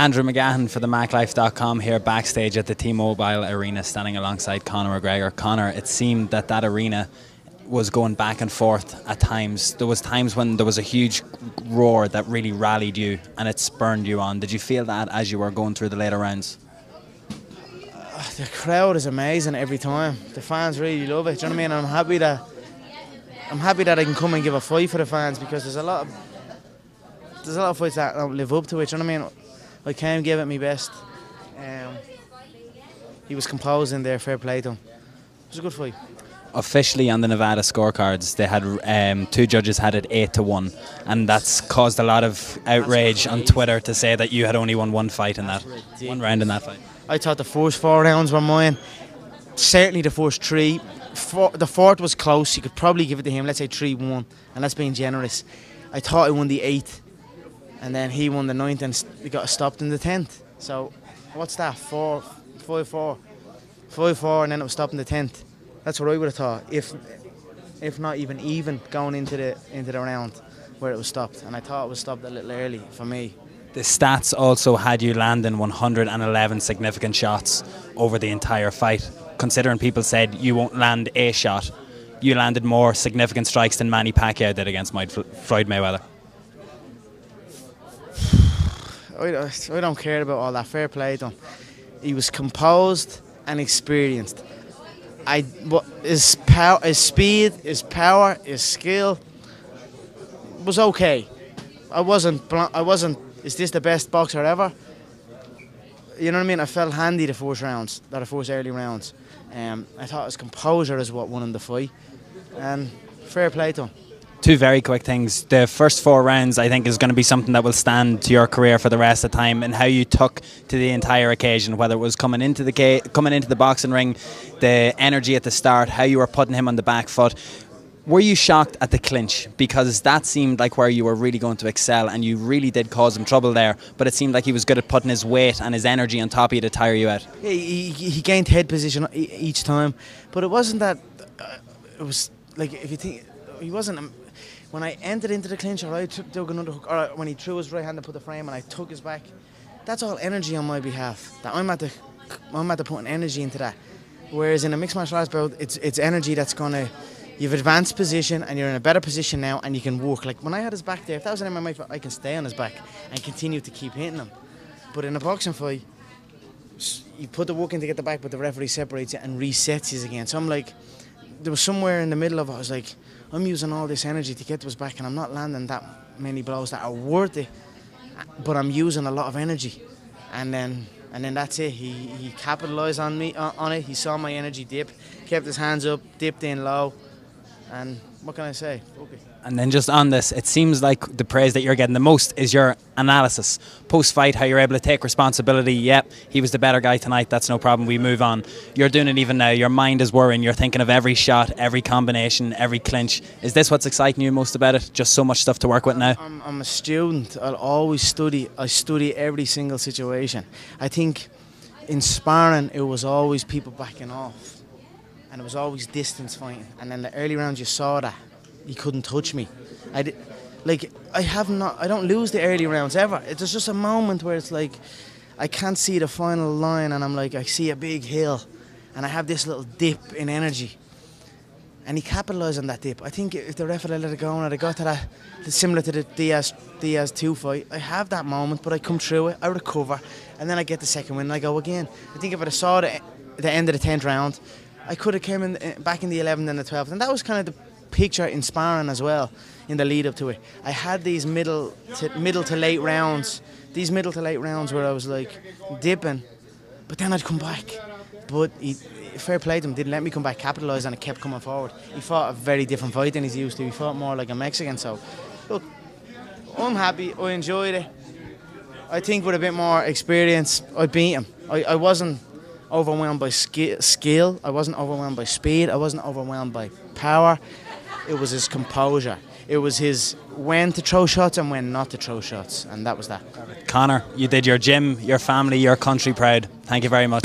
Andrew McGahan for the MacLife.com here backstage at the T-Mobile Arena, standing alongside Conor McGregor. Conor, it seemed that arena was going back and forth at times. There was times when there was a huge roar that really rallied you and it spurred you on. Did you feel that as you were going through the later rounds? The crowd is amazing every time. The fans really love it. Do you know what I mean? I'm happy that I can come and give a fight for the fans, because there's a lot of fights that don't live up to it. Do you know what I mean? I came, gave it my best. He was composed in there, fair play to him. It was a good fight. Officially on the Nevada scorecards, they had two judges had it 8-1, and that's caused a lot of outrage on Twitter to say that you had only won one fight in that, one round in that fight. I thought the first 4 rounds were mine. Certainly the first 3. The fourth was close. You could probably give it to him. Let's say 3-1, and that's being generous. I thought I won the 8th, and then he won the 9th, and we got stopped in the 10th. So what's that? 5-4, 5-4, and then it was stopped in the 10th. That's what I would have thought, if not even going into the round where it was stopped. And I thought it was stopped a little early for me. The stats also had you landing 111 significant shots over the entire fight. Considering people said you won't land a shot, you landed more significant strikes than Manny Pacquiao did against Floyd Mayweather. I don't care about all that. Fair play to him. He was composed and experienced. His speed, his power, his skill was okay. I wasn't. Is this the best boxer ever? You know what I mean? I felt handy the first early rounds. I thought his composure is what won him the fight, and fair play to him. Two very quick things. The first 4 rounds, I think, is going to be something that will stand to your career for the rest of the time, and how you took to the entire occasion, whether it was coming into the boxing ring, the energy at the start, how you were putting him on the back foot. Were you shocked at the clinch? Because that seemed like where you were really going to excel, and you really did cause him trouble there, but it seemed like he was good at putting his weight and his energy on top of you to tire you out. Yeah, he gained head position each time, but it wasn't that. It was like, if you think, he wasn't. When I entered into the clinch, or I took another hook, or when he threw his right hand to put the frame and I took his back, that's all energy on my behalf. That I'm at the putting energy into that. Whereas in a mixed martial arts bout, it's energy that's gonna. You've advanced position and you're in a better position now, and you can work. Like when I had his back there, if that was an MMA fight, I can stay on his back and continue to keep hitting him. But in a boxing fight, you put the work in to get the back, but the referee separates it and resets you again. So I'm like, there was somewhere in the middle of it, I was like, I'm using all this energy to get to his back, and I'm not landing that many blows that are worth it, but I'm using a lot of energy. And then that's it. He capitalised on it. He saw my energy dip, kept his hands up, dipped in low, and what can I say? Okay. And then just on this, it seems like the praise that you're getting the most is your analysis. Post-fight, how you're able to take responsibility. Yep, he was the better guy tonight, that's no problem, we move on. You're doing it even now, your mind is worrying, you're thinking of every shot, every combination, every clinch. Is this what's exciting you most about it? Just so much stuff to work with now? I'm a student, I'll always study. I study every single situation. I think in sparring, it was always people backing off. And it was always distance fighting. And then the early rounds, you saw that. He couldn't touch me. I don't lose the early rounds ever. It's just a moment where it's like, I can't see the final line, and I'm like, I see a big hill, and I have this little dip in energy. And he capitalised on that dip. I think if the ref had let it go and I got to that, similar to the Diaz 2 fight, I have that moment, but I come through it, I recover, and then I get the second win and I go again. I think if I saw the end of the 10th round, I could have came in back in the 11th and the 12th, and that was kind of the picture in sparring as well in the lead up to it. I had these middle to late rounds where I was like dipping, but then I'd come back. But fair play to him, didn't let me come back, capitalised, and it kept coming forward. He fought a very different fight than he's used to. He fought more like a Mexican. So look, I'm happy, I enjoyed it. I think with a bit more experience, I beat him. I wasn't overwhelmed by skill, I wasn't overwhelmed by speed, I wasn't overwhelmed by power. It was his composure. It was his when to throw shots and when not to throw shots, and that was that. Conor, you did your gym, your family, your country proud. Thank you very much.